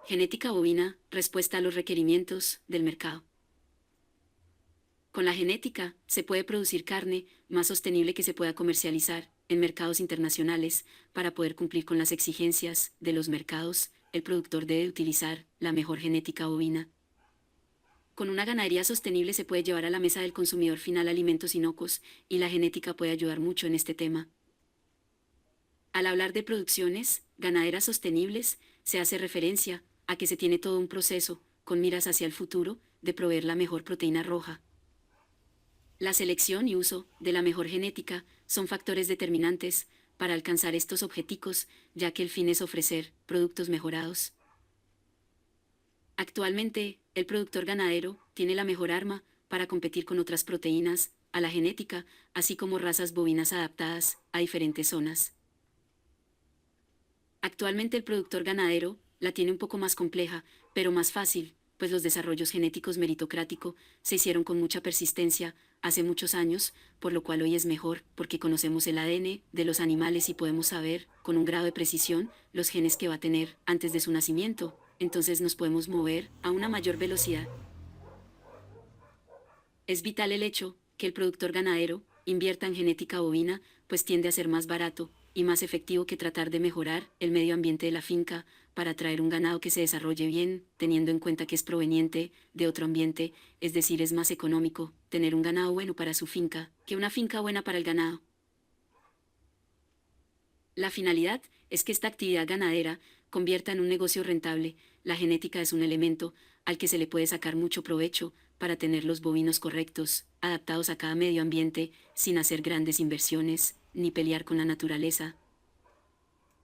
Genética bovina, respuesta a los requerimientos del mercado. Con la genética, se puede producir carne más sostenible que se pueda comercializar en mercados internacionales. Para poder cumplir con las exigencias de los mercados, el productor debe utilizar la mejor genética bovina. Con una ganadería sostenible se puede llevar a la mesa del consumidor final alimentos inocuos, y la genética puede ayudar mucho en este tema. Al hablar de producciones ganaderas sostenibles, se hace referencia a que se tiene todo un proceso, con miras hacia el futuro, de proveer la mejor proteína roja. La selección y uso de la mejor genética son factores determinantes para alcanzar estos objetivos, ya que el fin es ofrecer productos mejorados. Actualmente, el productor ganadero tiene la mejor arma para competir con otras proteínas, a la genética, así como razas bovinas adaptadas a diferentes zonas. Actualmente el productor ganadero la tiene un poco más compleja, pero más fácil, pues los desarrollos genéticos meritocrático se hicieron con mucha persistencia hace muchos años, por lo cual hoy es mejor, porque conocemos el ADN de los animales y podemos saber, con un grado de precisión, los genes que va a tener antes de su nacimiento. Entonces nos podemos mover a una mayor velocidad. Es vital el hecho que el productor ganadero invierta en genética bovina, pues tiende a ser más barato y más efectivo que tratar de mejorar el medio ambiente de la finca para traer un ganado que se desarrolle bien, teniendo en cuenta que es proveniente de otro ambiente, es decir, es más económico tener un ganado bueno para su finca que una finca buena para el ganado. La finalidad es que esta actividad ganadera convierta en un negocio rentable. La genética es un elemento al que se le puede sacar mucho provecho para tener los bovinos correctos, adaptados a cada medio ambiente, sin hacer grandes inversiones, ni pelear con la naturaleza.